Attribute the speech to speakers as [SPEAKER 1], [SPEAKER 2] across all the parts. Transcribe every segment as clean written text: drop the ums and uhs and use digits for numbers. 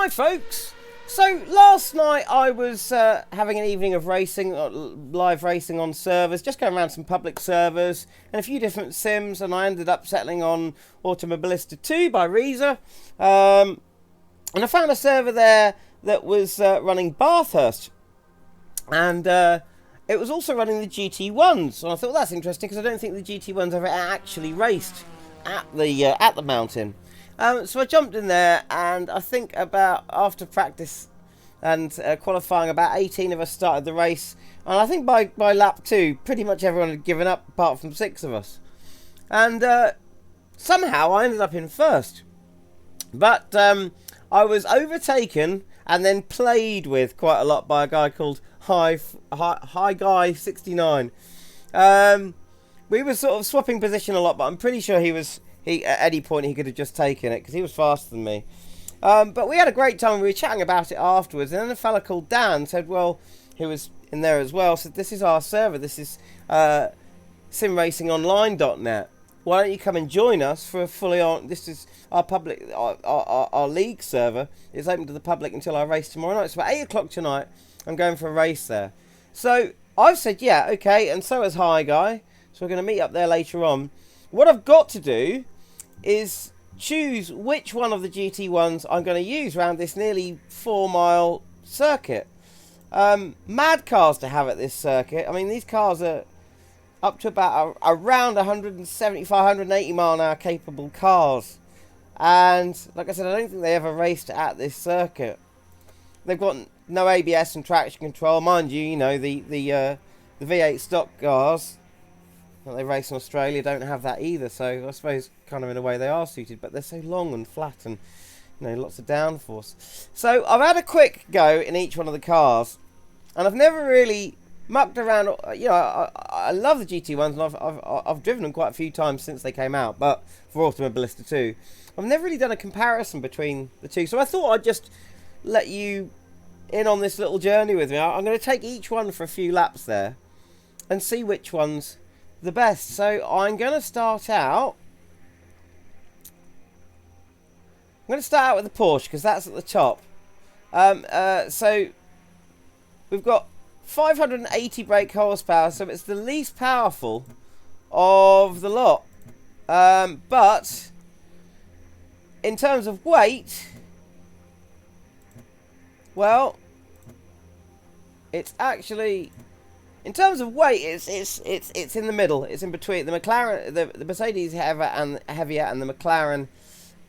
[SPEAKER 1] Hi folks! So last night I was having an evening of racing, live racing on servers, just going around some public servers and a few different sims, and I ended up settling on Automobilista 2 by Reiza. And I found a server there that was running Bathurst, and it was also running the GT1's, and I thought, well, that's interesting because I don't think the GT1's ever actually raced at the mountain. So I jumped in there, and I think about after practice and qualifying, about 18 of us started the race, and I think by lap 2 pretty much everyone had given up apart from 6 of us, and somehow I ended up in first, but I was overtaken and then played with quite a lot by a guy called Hi Guy 69. We were sort of swapping position a lot, but I'm pretty sure at any point he could have just taken it because he was faster than me. But we had a great time. We were chatting about it afterwards, and then a fella called Dan said, well, he was in there as well, said, this is our server, this is simracingonline.net. Why don't you come and join us for a fully on, this is our public, our league server. It's open to the public until our race tomorrow night. So at 8 o'clock tonight, I'm going for a race there. So I've said, yeah, okay, and so has Hi Guy. So we're going to meet up there later on. What I've got to do is choose which one of the GT1s I'm going to use around this nearly 4-mile circuit. Mad cars to have at this circuit. I mean, these cars are up to about around 175, 180 mile an hour capable cars. And like I said, I don't think they ever raced at this circuit. They've got no ABS and traction control. Mind you, you know, the V8 stock cars that they race in Australia don't have that either, so I suppose kind of in a way they are suited, but they're so long and flat and, you know, lots of downforce. So I've had a quick go in each one of the cars, and I've never really mucked around. You know, I love the GT1s, and I've driven them quite a few times since they came out, but for Automobilista 2, I've never really done a comparison between the two, so I thought I'd just let you in on this little journey with me. I'm going to take each one for a few laps there and see which one's the best. So I'm going to start out with the Porsche because that's at the top. So we've got 580 brake horsepower, so it's the least powerful of the lot. But in terms of weight, well, it's actually, in terms of weight, it's in the middle. It's in between. The McLaren, the Mercedes is heavier, and the McLaren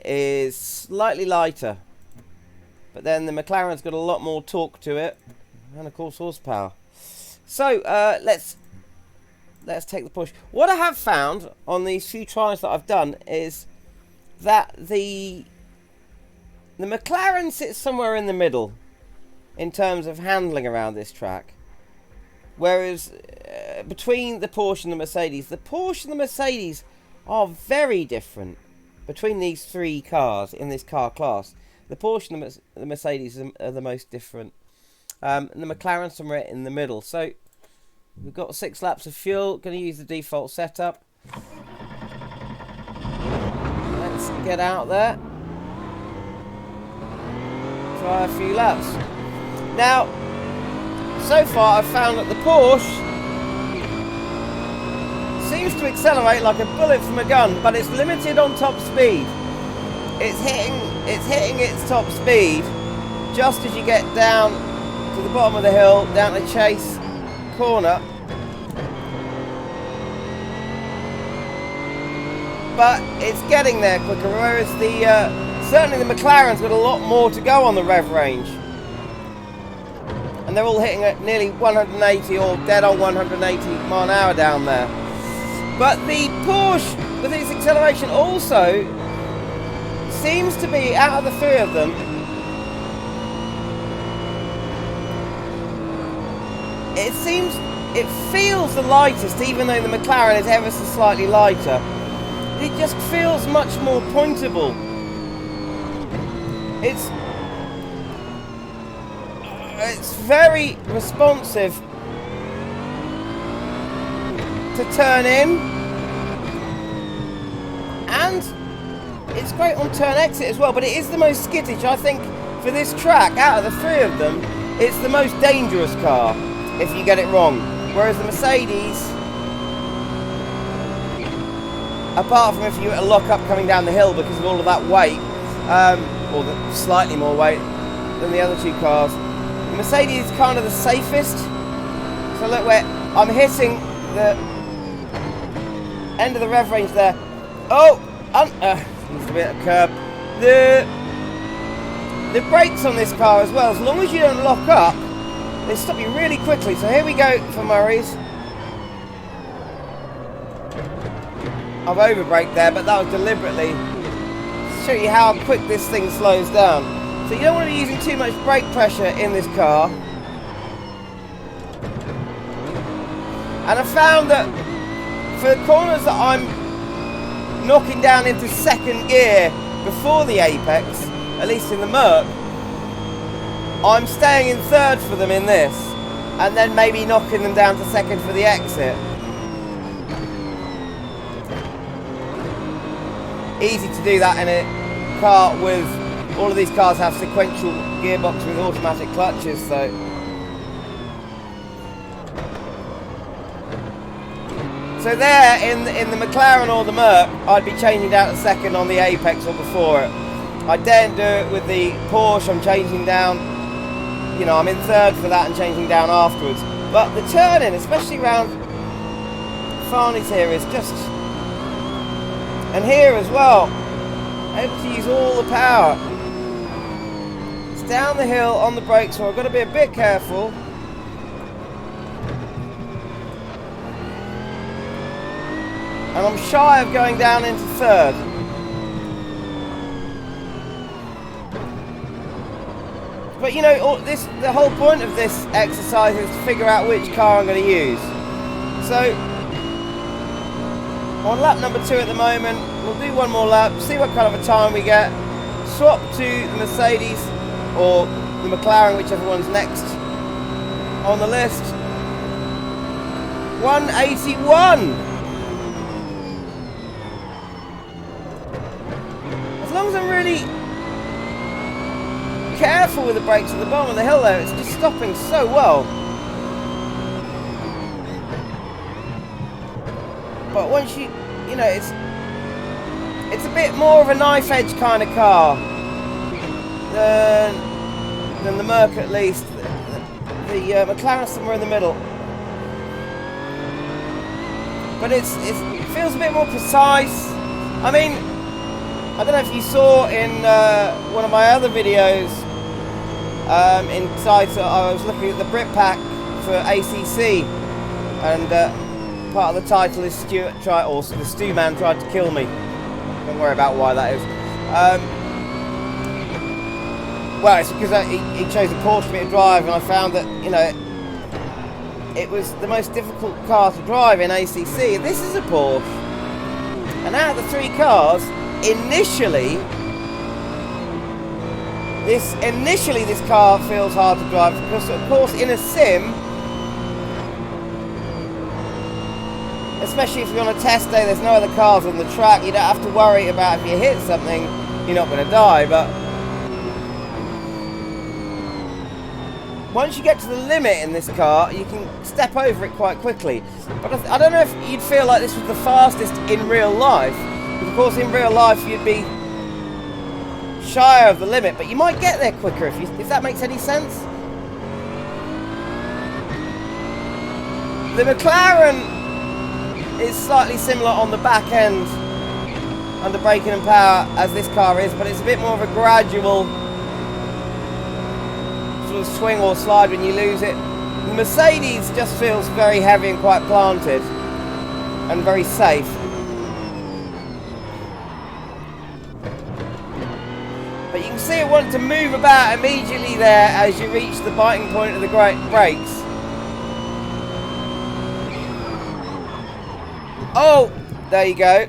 [SPEAKER 1] is slightly lighter. But then the McLaren's got a lot more torque to it, and of course horsepower. So let's take the Porsche. What I have found on these few tries that I've done is that the McLaren sits somewhere in the middle in terms of handling around this track. Whereas between the Porsche and the Mercedes and the Mercedes are very different between these three cars in this car class. The Porsche and the Mercedes are the most different. And the McLaren somewhere in the middle. So we've got 6 laps of fuel. Going to use the default setup. Let's get out there. Try a few laps. Now, so far I've found that the Porsche seems to accelerate like a bullet from a gun, but it's limited on top speed. It's hitting its top speed just as you get down to the bottom of the hill, down to Chase corner. But it's getting there quicker, whereas certainly the McLaren's got a lot more to go on the rev range. And they're all hitting at nearly 180 or dead on 180 mile an hour down there. But the Porsche, with its acceleration, also seems to be, out of the 3 of them, it feels the lightest, even though the McLaren is ever so slightly lighter. It just feels much more pointable. It's very responsive to turn in, and it's great on turn exit as well, but it is the most skittish. I think for this track, out of the three of them, it's the most dangerous car if you get it wrong. Whereas the Mercedes, apart from if you were to lock up coming down the hill because of all of that weight, or the slightly more weight than the other two cars, the Mercedes is kind of the safest. So look where I'm hitting the end of the rev range there. Oh, needs a bit of curb. The brakes on this car as well, as long as you don't lock up, they stop you really quickly. So here we go for Murray's. I've overbraked there, but that was deliberately to show you how quick this thing slows down. So you don't want to be using too much brake pressure in this car. And I found that for the corners that I'm knocking down into second gear before the apex, at least in the Merc, I'm staying in third for them in this, and then maybe knocking them down to second for the exit. Easy to do that in a car with, all of these cars have sequential gearbox with automatic clutches, so. So there, in the McLaren or the Merc, I'd be changing down to second on the apex or before it. I daren't do it with the Porsche. I'm changing down, you know, I'm in third for that and changing down afterwards. But the turning, especially around Farney's here, is just, and here as well, able to use all the power. It's down the hill on the brakes, so I've got to be a bit careful. And I'm shy of going down into third. But you know, the whole point of this exercise is to figure out which car I'm going to use. So, on lap number 2 at the moment, we'll do one more lap, see what kind of a time we get, swap to the Mercedes or the McLaren, whichever one's next on the list. 181! As long as I'm really careful with the brakes at the bottom of the hill there, it's just stopping so well. But once you know, it's a bit more of a knife edge kind of car than the Merc, at least. The McLaren's somewhere in the middle. But it feels a bit more precise. I mean, I don't know if you saw in one of my other videos, inside, so I was looking at the Brit pack for ACC, and part of the title is the Stew Man tried to kill me. Don't worry about why that is. Well, it's because he chose a Porsche for me to drive, and I found that, you know, it was the most difficult car to drive in ACC. This is a Porsche, and out of the 3 cars, initially this car feels hard to drive because, of course, in a sim, especially if you're on a test day, there's no other cars on the track, you don't have to worry about if you hit something, you're not going to die. But once you get to the limit in this car, you can step over it quite quickly. But I don't know if you'd feel like this was the fastest in real life. Of course, in real life, you'd be shy of the limit, but you might get there quicker if that makes any sense. The McLaren is slightly similar on the back end under braking and power as this car is, but it's a bit more of a gradual sort of swing or slide when you lose it. The Mercedes just feels very heavy and quite planted and very safe. But you can see it wants to move about immediately there as you reach the biting point of the brakes. Oh, there you go.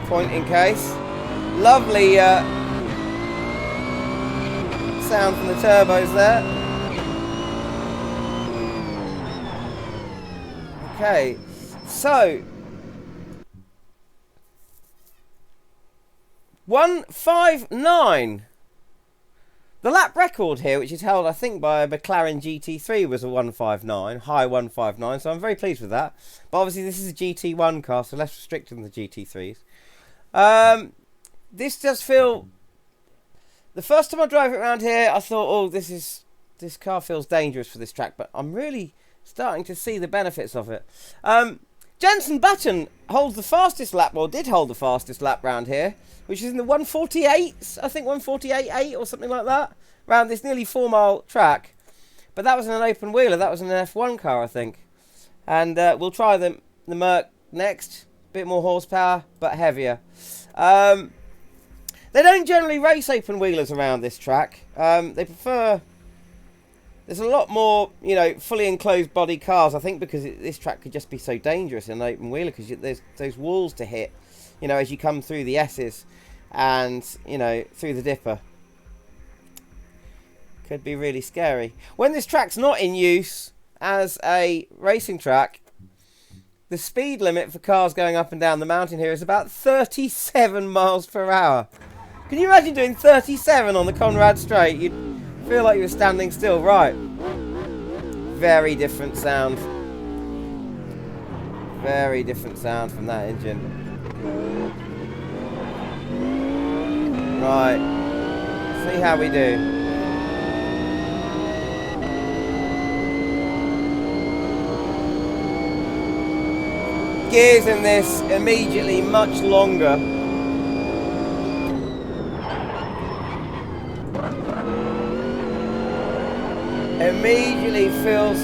[SPEAKER 1] Point in case. Lovely sound from the turbos there. Okay, so 159. The lap record here, which is held, I think, by a McLaren GT3, was a 159, high 159, so I'm very pleased with that. But obviously this is a GT1 car, so less restricted than the GT3s. This does feel... The first time I drove it around here, I thought, oh, this car feels dangerous for this track, but I'm really starting to see the benefits of it. Jenson Button holds the fastest lap, or did hold the fastest lap round here, which is in the 148s, I think 148.8 or something like that, around this nearly 4-mile track. But that was in an open wheeler, that was in an F1 car, I think. And we'll try the Merc next, bit more horsepower, but heavier. They don't generally race open wheelers around this track. They prefer... There's a lot more, you know, fully enclosed body cars, I think, because this track could just be so dangerous in an open wheeler, because there's those walls to hit, you know, as you come through the S's and, you know, through the dipper. Could be really scary. When this track's not in use as a racing track, the speed limit for cars going up and down the mountain here is about 37 miles per hour. Can you imagine doing 37 on the Conrad Straight? You'd feel like you were standing still. Right. Very different sound. Very different sound from that engine. Right. See how we do. Gears in this immediately much longer. Immediately feels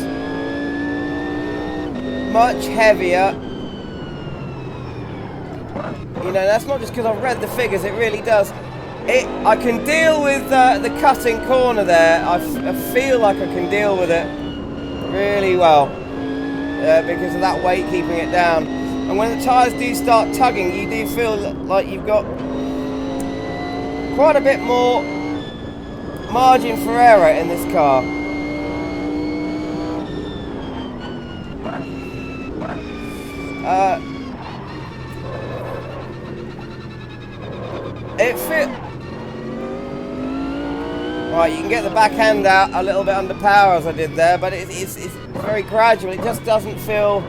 [SPEAKER 1] much heavier. You know, that's not just because I've read the figures, it really does. I can deal with the cutting corner there. I feel like I can deal with it really well because of that weight keeping it down. And when the tyres do start tugging, you do feel like you've got quite a bit more margin for error in this car. Right, you can get the back end out a little bit under power as I did there, but it's very gradual. It just doesn't feel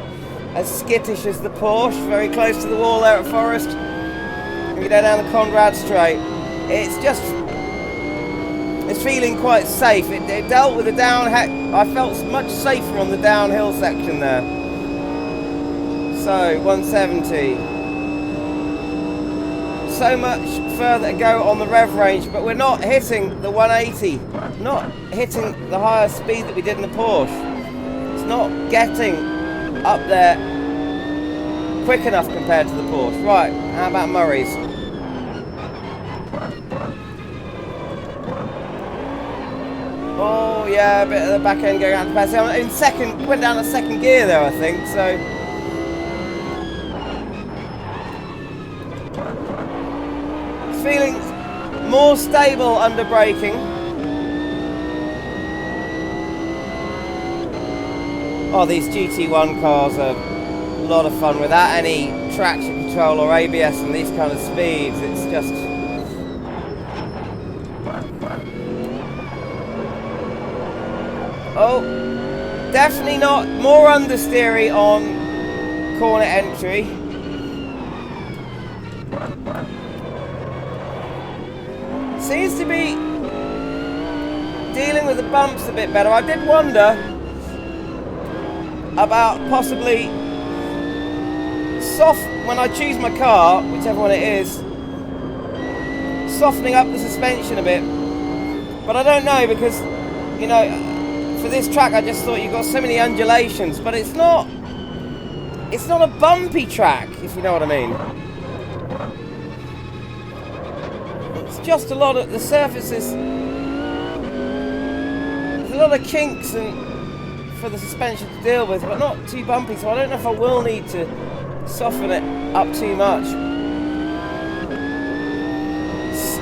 [SPEAKER 1] as skittish as the Porsche. Very close to the wall there at Forest. You go down the Conrad Straight. It's feeling quite safe. It dealt with the downhill. I felt much safer on the downhill section there. So 170. So much further to go on the rev range, but we're not hitting the 180, not hitting the higher speed that we did in the Porsche. It's not getting up there quick enough compared to the Porsche. Right, how about Murray's? Oh yeah, a bit of the back end going out to pass. In second, went down to second gear there, I think, so. Feeling more stable under braking. Oh, these GT1 cars are a lot of fun without any traction control or ABS and these kind of speeds. It's just... Oh, definitely not. More understeery on corner entry. Seems to be dealing with the bumps a bit better. I did wonder about possibly when I choose my car, whichever one it is, softening up the suspension a bit. But I don't know, because, you know, for this track I just thought you've got so many undulations, but it's not a bumpy track, if you know what I mean. Just a lot of the surfaces. There's a lot of kinks and for the suspension to deal with, but not too bumpy. So I don't know if I will need to soften it up too much.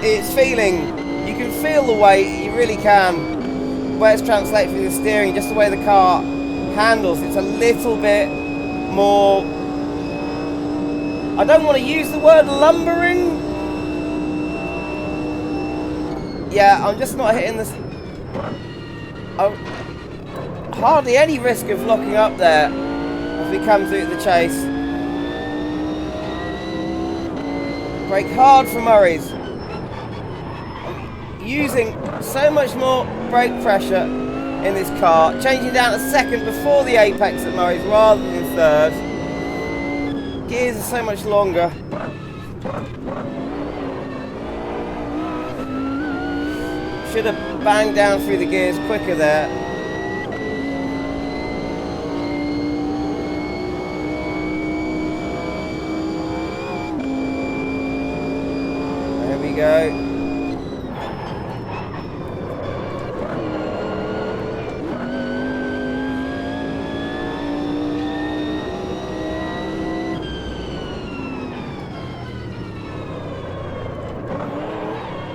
[SPEAKER 1] It's feeling. You can feel the weight. You really can. The way it's translated through the steering, just the way the car handles. It's a little bit more. I don't want to use the word lumbering. Yeah, I'm just not hitting this. Hardly any risk of locking up there as we come through the chase. Brake hard for Murray's. I'm using so much more brake pressure in this car, changing down to second before the apex at Murray's rather than third. Gears are so much longer. Should have banged down through the gears quicker there. There we go.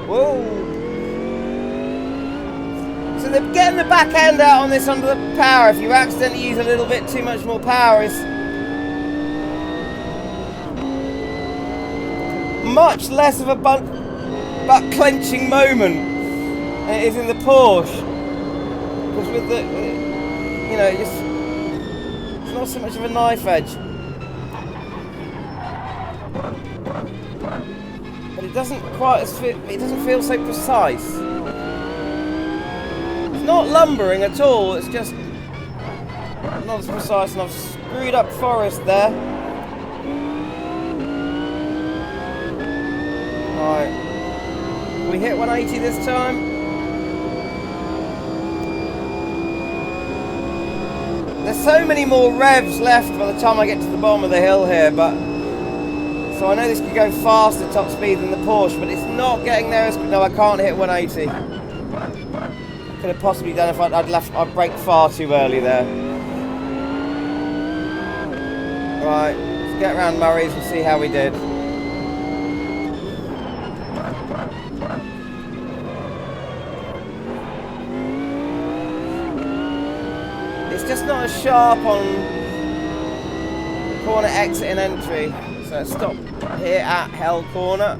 [SPEAKER 1] Whoa! So they're getting the back end out on this under the power. If you accidentally use a little bit too much more power, it's much less of a butt clenching moment than it is in the Porsche. Because with the, you know, it's not so much of a knife edge. But it doesn't feel so precise. It's not lumbering at all, it's just not as precise, and I've screwed up Forest there. Right. We hit 180 this time. There's so many more revs left by the time I get to the bottom of the hill here, but so I know this could go faster top speed than the Porsche, but it's not getting there as... No, I can't hit 180. Could have possibly done if I'd braked far too early there. Right, let's get around Murray's and see how we did. It's just not as sharp on corner exit and entry. So let's stop here at Hell Corner.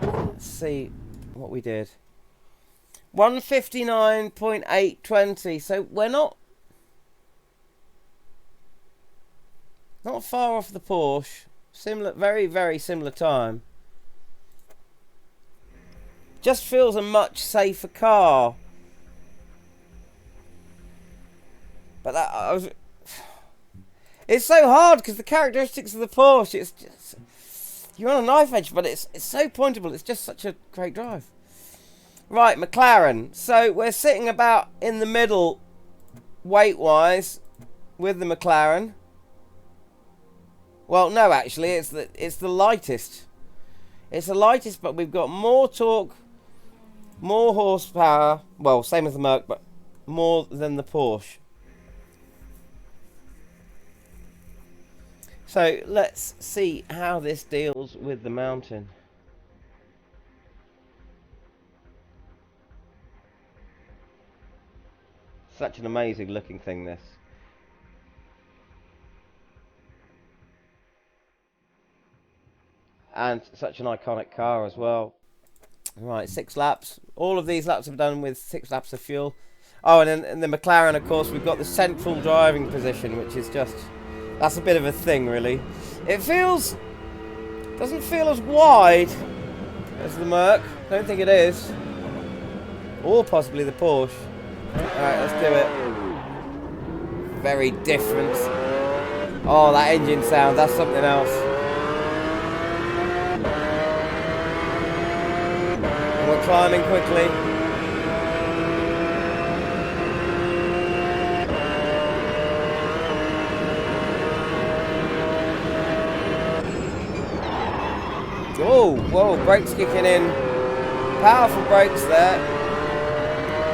[SPEAKER 1] Let's see what we did. 159.820. So we're not far off the Porsche. Similar, very, very similar time. Just feels a much safer car. But it's so hard because the characteristics of the Porsche, it's just, you're on a knife edge, but it's so pointable. It's just such a great drive. Right, McLaren. So we're sitting about in the middle, weight-wise, with the McLaren. Well, no, actually, it's the lightest. It's the lightest, but we've got more torque, more horsepower. Well, same as the Merc, but more than the Porsche. So let's see how this deals with the mountain. Such an amazing looking thing, this. And such an iconic car as well. Right, 6 laps. All of these laps are done with 6 laps of fuel. Oh, and then in the McLaren, of course, we've got the central driving position, which is just... That's a bit of a thing, really. It doesn't feel as wide as the Merc. I don't think it is. Or possibly the Porsche. Alright, let's do it. Very different. Oh, that engine sound, that's something else. And we're climbing quickly. Oh, whoa, brakes kicking in. Powerful brakes there.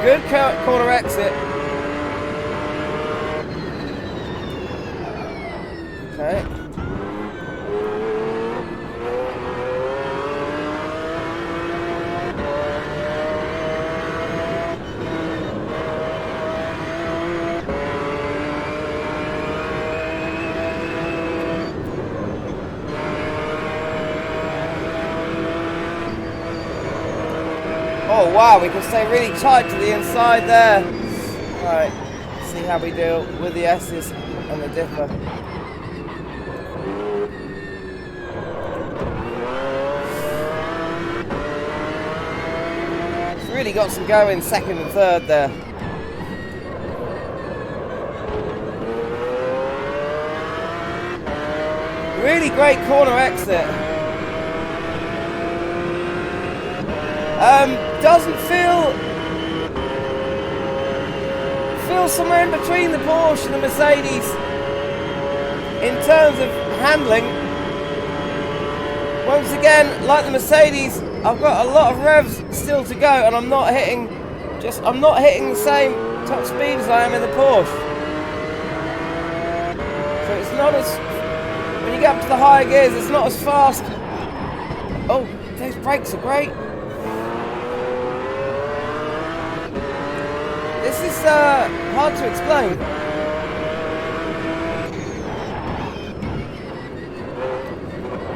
[SPEAKER 1] Good corner exit. Okay. Oh wow, we can stay really tight to the inside there. Right, see how we deal with the S's and the dipper. It's really got some go in second and third there. Really great corner exit. Doesn't feels somewhere in between the Porsche and the Mercedes in terms of handling. Once again, like the Mercedes, I've got a lot of revs still to go, and I'm not hitting the same top speed as I am in the Porsche. So it's not as, when you get up to the higher gears, it's not as fast. Oh, those brakes are great. This is hard to explain.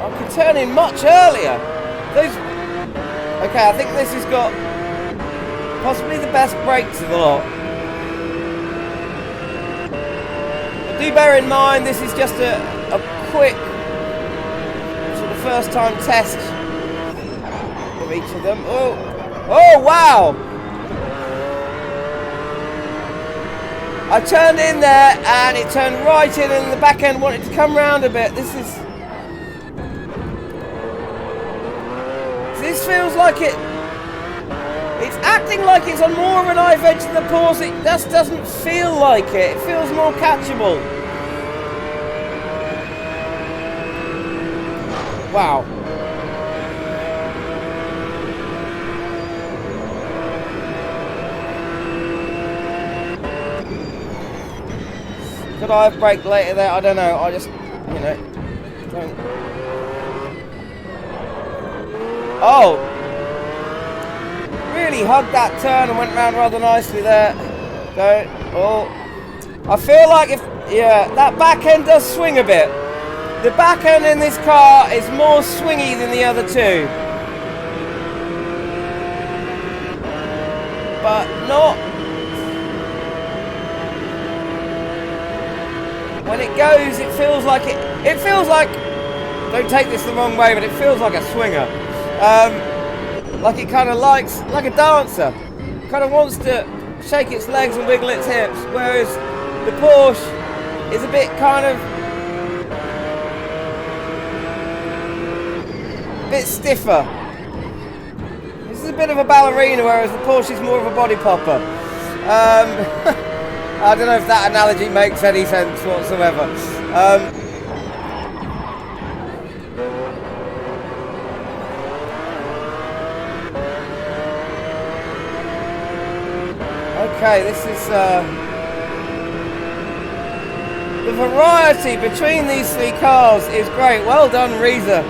[SPEAKER 1] I could turn in much earlier. Okay, I think this has got possibly the best brakes of the lot. But do bear in mind, this is just a quick sort of first time test of each of them. Oh wow! I turned in there and it turned right in, and the back end wanted to come round a bit. This feels like it's acting like it's on more of a knife edge than the Porsche. It just doesn't feel like it. It feels more catchable. Wow. Could I have braked later there? I don't know. I just, you know, don't. Oh! Really hugged that turn and went round rather nicely there. Don't. Oh. I feel like that back end does swing a bit. The back end in this car is more swingy than the other two. But not. When it goes, it feels like don't take this the wrong way, but it feels like a swinger. Like it kind of likes, like a dancer, kind of wants to shake its legs and wiggle its hips, whereas the Porsche is a bit kind of, a bit stiffer. This is a bit of a ballerina, whereas the Porsche is more of a body popper. I don't know if that analogy makes any sense whatsoever. Okay, this is the variety between these three cars is great. Well done, Reiza.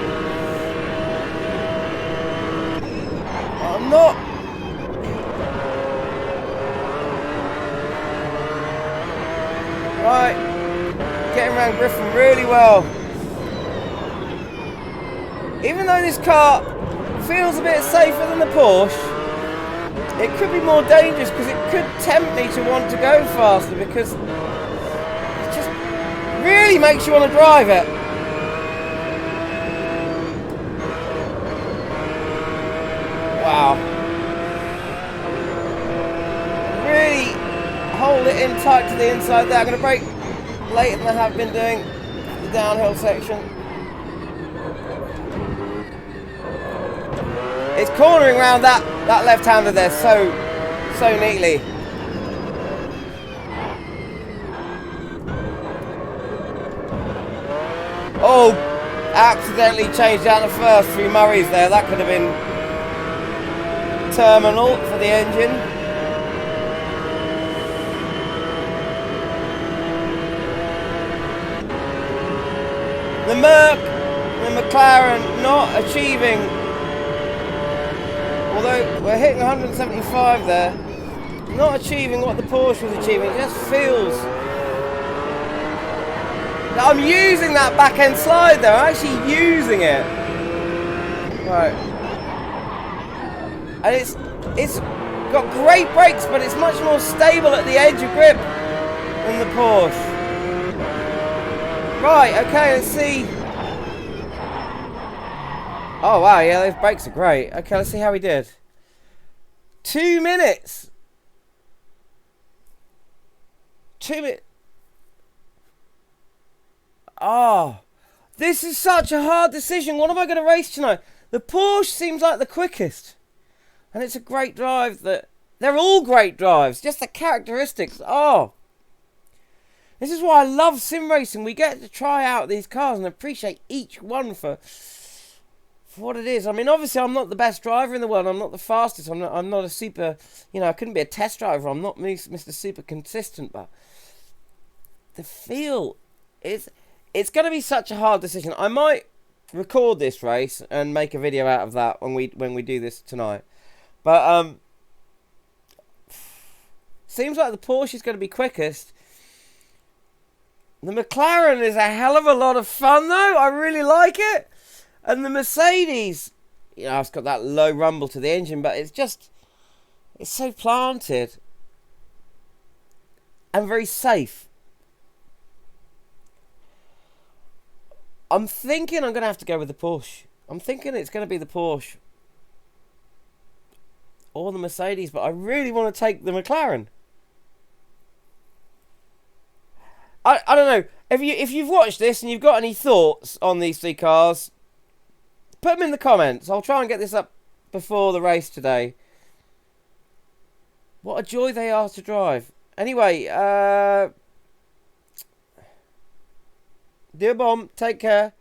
[SPEAKER 1] I'm not. Right, getting around Griffin really well. Even though this car feels a bit safer than the Porsche, it could be more dangerous because it could tempt me to want to go faster, because it just really makes you want to drive it. Wow. Really hold it in tight to the inside there. I'm going to brake later than I have been doing the downhill section. It's cornering around that left-hander there so neatly. Oh, accidentally changed out the first through Murray's there. That could have been terminal for the engine. The Merc, the McLaren not achieving, although we're hitting 175 there, not achieving what the Porsche was achieving. It just feels that I'm using that back end slide there. I'm actually using it. Right. And it's It's got great brakes, but it's much more stable at the edge of grip than the Porsche. Right, okay, let's see. Oh, wow, yeah, those brakes are great. Okay, let's see how he did. 2 minutes. 2 minutes. Oh, this is such a hard decision. What am I going to race tonight? The Porsche seems like the quickest. And it's a great drive. They're all great drives. Just the characteristics. Oh. This is why I love sim racing. We get to try out these cars and appreciate each one for what it is. I mean, obviously, I'm not the best driver in the world. I'm not the fastest. I'm not a super, I couldn't be a test driver. I'm not Mr. Super Consistent. But the feel is... It's going to be such a hard decision. I might record this race and make a video out of that when we do this tonight. But seems like the Porsche is going to be quickest. The McLaren is a hell of a lot of fun, though. I really like it. And the Mercedes, it's got that low rumble to the engine, but it's so planted and very safe. I'm thinking I'm going to have to go with the Porsche. I'm thinking it's going to be the Porsche or the Mercedes, but I really want to take the McLaren. I don't know. If you've watched this and you've got any thoughts on these three cars, put them in the comments. I'll try and get this up before the race today. What a joy they are to drive. Anyway, dear Bomb, take care.